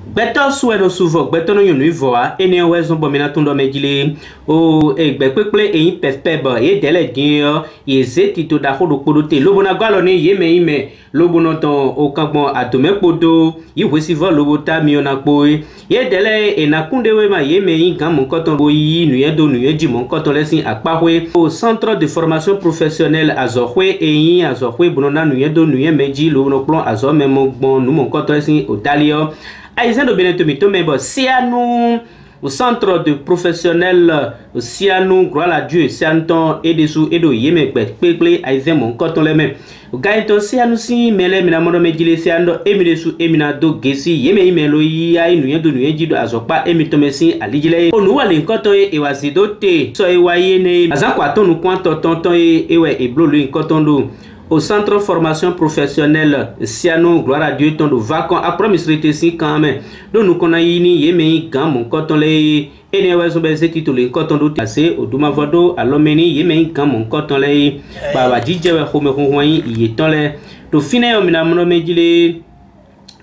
Beto sueno suvo beto no yonu ivoa ene wezo bomina tundo mejile o egbe peple eyin pespeb e dele din ye zeti to da hodo podote lobona galo ni yeme ime lobono ton o kangbon atome podo yi wesivo lobota miona po ye dele e na kundewe ma yeme yin kan mon koton bo yi nuyedo nuyeji mon koton lesin akpahwe au centre de formation professionnelle azohwe eyin azohwe bonona nuyedo nuyemeji lobono plan azo memo gbon nu mon koton lesin o dalio Aïsando Benetomito, mais bon, si à nous, au centre de professionnel, si à nous, gloire à Dieu, si à nous, et dessous, et de yéme, péplé, aïsé, mon coton les mêmes. Gaëton, si à nous, si, mais les mina mono medile, si à nous, et mi dessous, et mina do, gessi, yéme, imelo, ya, inu, yendo, nu, yejido, azopa, et mi tomesi, aligile, o nous, allez, coton, et wazido, te, so, et wayene, azan, quoi, ton, nous, quanton, tonton, et ouais, et bleu, lui, coton, do. Au centre de formation professionnelle Siano gloire à Dieu ton de vacances après misrité si quand même donc nous connaissons yémi gam mon coton les ene wezo beze titule coton do passé au duma vodo à l'omeni yémi gam mon coton les baba djije we khome khonyi yeton les to fine o mina mono medile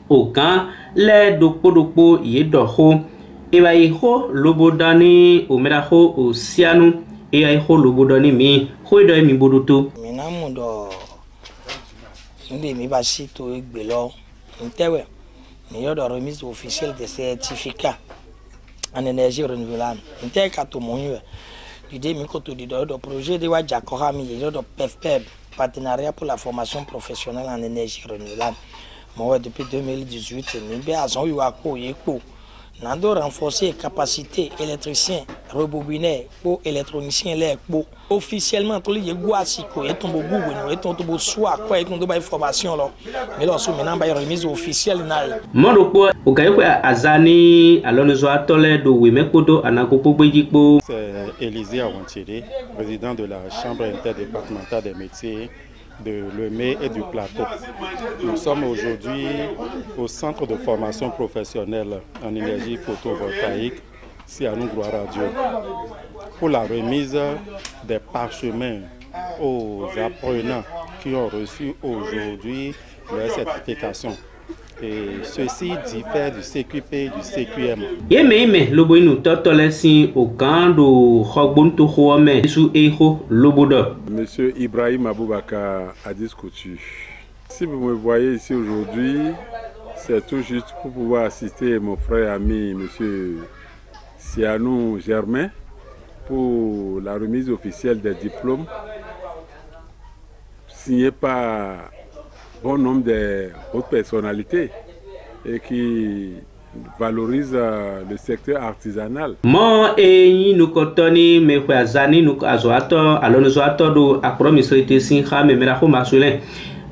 au camp les dopo yedoho e ba ho lobodani o mera ho o Siano e ai ho lobodani mi ho do mi boduto minamudo ndi mi ba sito egbelo ntewe ni yodo remise officielle de certificat en énergie renouvelable nte ka to monyo l'idée mi ko to di do projet de wa jakora mi yodo PEFPEB partenariat pour la formation professionnelle en énergie renouvelable moi depuis 2018 ni be azon yo ako yepo nando renforcer les capacités électriciens, rebobinés, pour électroniciens, les pour officiellement tous les guasiko et ton bougou et ton tobo soit quoi et ton doba information là mais lorsque maintenant ba remise officielle na mondo ko o kay ko azani alone zo atole do we mekodo anako pogbejikpo. C'est Élisée Awantiéré, président de la chambre interdépartementale des métiers de Lemay et du Plateau. Nous sommes aujourd'hui au centre de formation professionnelle en énergie photovoltaïque, Siano gloire à Dieu, pour la remise des parchemins aux apprenants qui ont reçu aujourd'hui leur certification. Et ceci diffère du CQP et du CQM. Yeme loboinu totolesi au kando khogbonto khome su eho lobodo. Monsieur Ibrahim Aboubakar Hadis Coutu. Si vous me voyez ici aujourd'hui, c'est tout juste pour pouvoir assister mon frère ami Monsieur Siano Germain pour la remise officielle des diplômes signés par bon nombre de hautes personnalités et qui valorisent le secteur artisanal. Mo e nous kotoni me kwazani nous azoato alono zoato do apromisrite sin kha me mera ko masule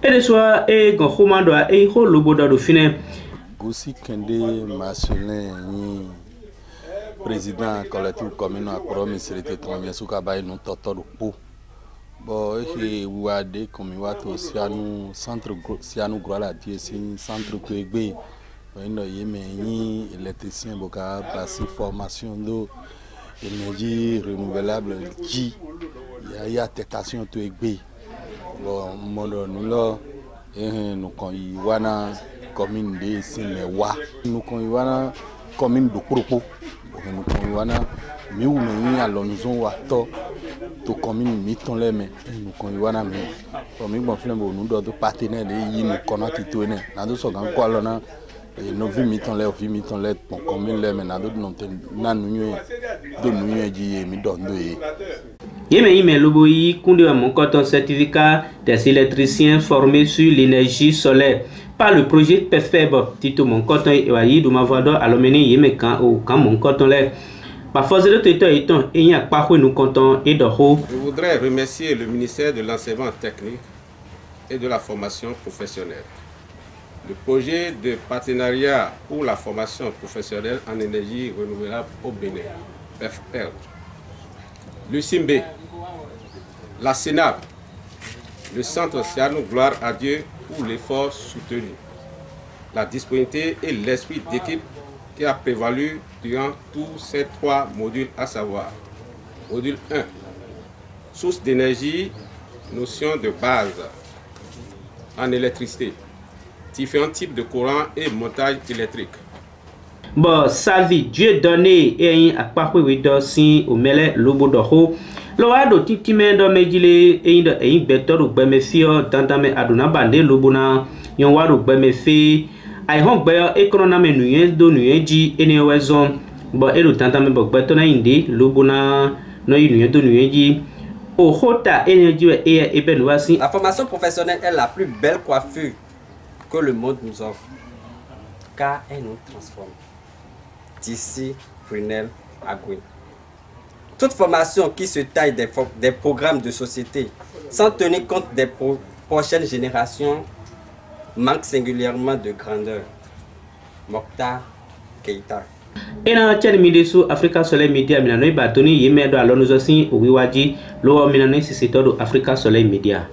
e de soa e go khomando e ho lobodo do fine Goussi Kende masule ni président collectif commune apromisrite ton yesuka bay no toto do po. Bon, et ouade comme wato Siano centre Siano gloire à Dieu c'est centre que egbe no yemeni électricien boka passer formation d'eau énergie renouvelable qui y a attestation to egbe bon mondo nulo nous kon iwana commune de Sinlewa nous kon iwana commune de Kropo nous kon iwana mi ou me alonzo wato to commune miton les mais nous connaissons mais comme bon flambeau nous d'autres partenaires les nous connaissons tout ne na do so gan ko alona et nos vi miton les pour commune les mais na do non na nous do nous ji mi do ndo e Yeme loboyi kunde wa mon coton certificat des électriciens formés sur l'énergie solaire par le projet PEFPEB Tito mon coton et wayi do mavado alomeni yeme kan o kan mon coton les. Je voudrais remercier le ministère de l'enseignement technique et de la formation professionnelle. Le projet de partenariat pour la formation professionnelle en énergie renouvelable au Bénin, PEFPEB, l'UCIMB, la Sénat, le Centre Siano gloire à Dieu pour l'effort soutenu, la disponibilité et l'esprit d'équipe qui a prévalu durant tous ces 3 modules, à savoir module 1, source d'énergie, notion de base en électricité, différents types de courant et montage électrique. Bon, Savi, Dieu donné, et un akpakwe do si au mele lobo doho. Lo ado titi men do mejile e beto ru gbe me fio tantame aduna bande lobo na yon waru gbe me fe ai hon gbe e kono na menu yen do nu eji ene wezon bo e ru tantame bo gbe to na inde lobo na no yin yen do nu eji o hota energy e ben wasi. La formation professionnelle est la plus belle coiffure que le monde nous offre car elle nous transforme d'ici Prunelle à Gouin. Toute formation qui se taille des programmes de société sans tenir compte des prochaines générations manque singulièrement de grandeur. Mokhtar Keita. Ena chani midesu Africa Soleil Media minanoi batoni yemedo alonuzosi uwiwaji lo minanoi sisitodo Africa Soleil Media.